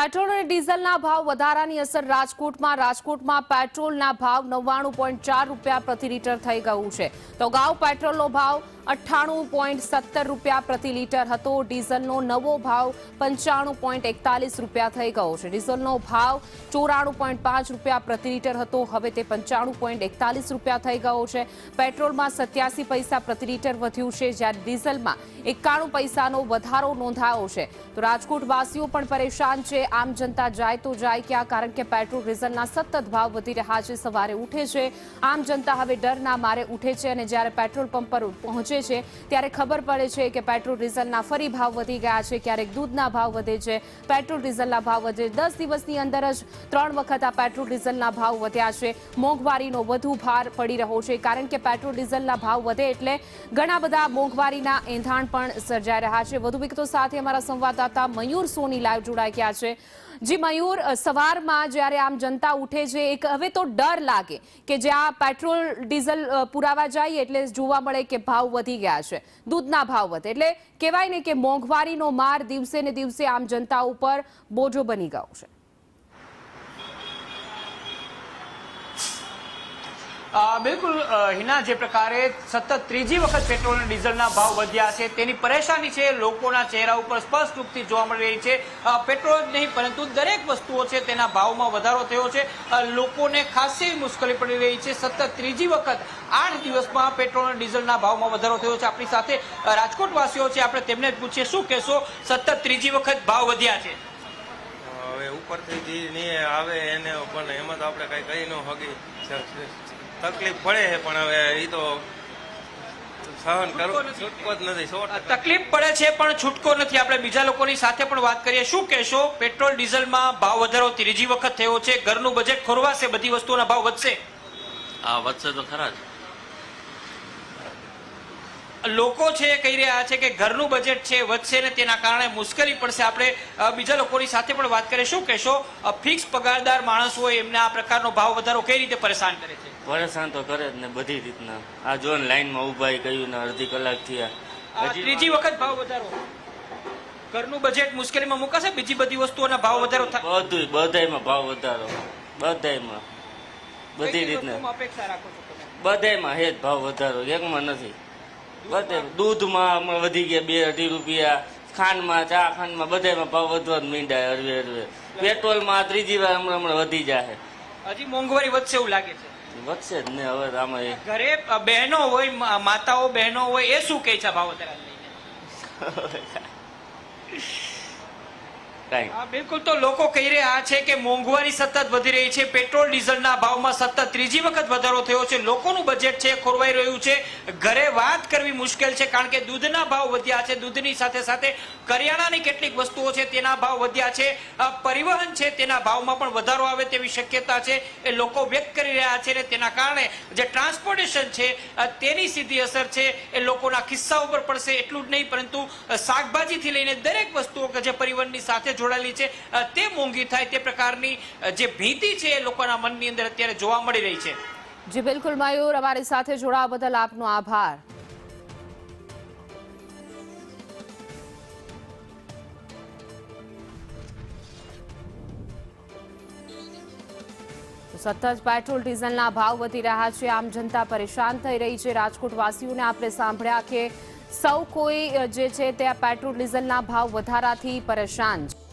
petrol અને ડીઝલના ભાવ વધારાની અસર રાજકોટમાં પેટ્રોલના ભાવ 99.4 રૂપિયા પ્રતિ લીટર થઈ ગયું છે તો અગાઉ પેટ્રોલનો ભાવ 98.17 રૂપિયા પ્રતિ લીટર હતો ડીઝલનો નવો ભાવ 95.41 રૂપિયા થઈ ગયો છે ડીઝલનો ભાવ 94.5 રૂપિયા પ્રતિ લીટર હતો હવે તે 95.41 રૂપિયા થઈ ગયો છે પેટ્રોલમાં 87 પૈસા પ્રતિ લીટર વધ્યું છે જ્યારે ડીઝલમાં 91 પૈસાનો વધારો નોંધાયો છે તો રાજકોટવાસીઓ પણ પરેશાન છે આમ જનતા જાય તો જાય ક્યાં કારણ કે પેટ્રોલ ડીઝલના સતત ભાવ વધી રહ્યા છે સવારે ઉઠે છે આમ જનતા હવે ડરના મારે ઉઠે છે અને જ્યારે પેટ્રોલ પંપ પર પહોંચે છે ત્યારે ખબર પડે છે કે પેટ્રોલ ડીઝલના ફરી ભાવ વધી ગયા છે ક્યારેક દૂધના ભાવ વધે છે પેટ્રોલ ડીઝલના ભાવ વધે 10 દિવસની અંદર જ 3 વખત આ પેટ્રોલ ડીઝલના ભાવ વધ્યા છે મોંઘવારીનો વધુ ભાર પડી રહ્યો છે કારણ કે પેટ્રોલ ડીઝલના ભાવ વધે એટલે ઘણા બધા મોંઘવારીના એંધાણ પણ સર્જાઈ રહ્યા છે વધુ વિગતો સાથે અમારા સંવાદદાતા મયુર સોની લાઈવ જોડાઈ ગયા છે જી મયુર સવારમાં જ્યારે આમ જનતા ઉઠે છે એક હવે તો ડર લાગે કે જ્યાં પેટ્રોલ ડીઝલ પુરાવા જાય એટલે જોવા મળે કે ભાવ વધી ગયા છે દૂધના ભાવ વધે એટલે કહેવાય ને કે મોંઘવારીનો માર દિવસે ને દિવસે આમ જનતા ઉપર બોજો બની ગયો છે બિલકુલ હિના જે પ્રકારે સતત ત્રીજી વખત પેટ્રોલ અને ડીઝલના ભાવ વધ્યા છે તેની પરેશાની છે લોકોના ચહેરા ઉપર સ્પષ્ટ રૂપથી જોવા મળી રહી છે પેટ્રોલ જ નહીં પરંતુ દરેક વસ્તુઓ છે તેના ભાવમાં વધારો થયો છે લોકોને ખાસી મુશ્કેલી પડી રહી છે સતત ત્રીજી વખત 8 દિવસમાં પેટ્રોલ અને ડીઝલના ભાવમાં વધારો થયો છે આપણી સાથે રાજકોટવાસીઓ છે આપણે તેમને જ પૂછીએ શું કહેશો સતત ત્રીજી વખત ભાવ વધ્યા છે હવે ઉપરથી જે નહીં આવે એને પણ એમાં તો આપણે કઈ કહી ન હકી તકલીફ પડે છે પણ હવે એ તો સહન કરવું છૂટકો જ નથી તકલીફ પડે છે પણ છૂટકો નથી આપણે બીજા લોકોની સાથે પણ વાત કરીએ શું કહેશો પેટ્રોલ ડીઝલમાં ભાવ વધારો ત્રીજી વખત થયો છે ઘરનું બજેટ ખોરવાશે બધી વસ્તુઓના ભાવ વધશે હા વધશે તો ખરા જ લોકો છે કહી રહ્યા છે કે ઘરનું બજેટ છે વધશે ને તેના કારણે મુશ્કેલી પડશે આપણે બીજા લોકોની સાથે પણ વાત કરીએ શું કહેશો ફિક્સ પગારદાર માણસ હોય એમને આ પ્રકારનો ભાવ વધારો કઈ રીતે પરેશાન કરે છે પરેશાન તો કરે જ ને બધી રીતના આ જો લાઈનમાં ઉભા કહ્યું ને અડધી કલાક થયા ત્રીજી વખત ભાવ વધારો ઘરનું બજેટ મુશ્કેલીમાં મુકાશે બીજી બધી વસ્તુઓના ભાવ વધારો બધું બધાયમાં ભાવ વધારો બધાયમાં બધી રીતના અપેક્ષા રાખો છો બધાયમાં હે જ ભાવ વધારો એકમાં નથી બધે દૂધમાં હમણાં વધી ગયા 2-2.5 રૂપિયા ખાંડમાં ચા ખાંડમાં બધામાં ભાવ વધવા જ મીંડાય હળવે પેટ્રોલમાં ત્રીજી વાર હમણાં વધી જાય હજી મોંઘવારી વધશે એવું લાગે છે વધશે જ ને હવે આમાં ઘરે બહેનો હોય માતાઓ બહેનો હોય એ શું કહે છે ભાવ વધારા બિલકુલ તો લોકો કહી રહ્યા છે કે મોંઘવારી સતત વધી રહી છે પેટ્રોલ ડીઝલના ભાવમાં સતત ત્રીજી વખત વધારો થયો છે લોકોનું બજેટ છે ખોરવાઈ રહ્યું છે ઘરે વાત કરવી મુશ્કેલ છે કારણ કે દૂધના ભાવ વધ્યા છે દૂધની સાથે સાથે કરિયાણાની કેટલીક વસ્તુઓ છે તેના ભાવ વધ્યા છે પરિવહન છે તેના ભાવમાં પણ વધારો આવે તેવી શક્યતા છે એ લોકો વ્યક્ત કરી રહ્યા છે અને તેના કારણે જે ટ્રાન્સપોર્ટેશન છે તેની સીધી અસર છે એ લોકોના ખિસ્સા ઉપર પડશે એટલું જ નહીં પરંતુ શાકભાજીથી લઈને દરેક વસ્તુઓ કે જે પરિવહનની સાથે જોડાયેલી છે તે મોંઘી થાય તે પ્રકારની જે ભીતિ છે એ લોકોના મનની અંદર અત્યારે જોવા મળી રહી છે જી બિલકુલ મયુર અમારી સાથે જોડાવા બદલ આપનો આભાર સતત પેટ્રોલ ડીઝલના ભાવ વધી રહ્યા છે આમ જનતા પરેશાન થઈ રહી છે રાજકોટવાસીઓને આપણે સાંભળ્યા કે સૌ કોઈ જે છે તે પેટ્રોલ ડીઝલના ભાવ વધારાથી પરેશાન છે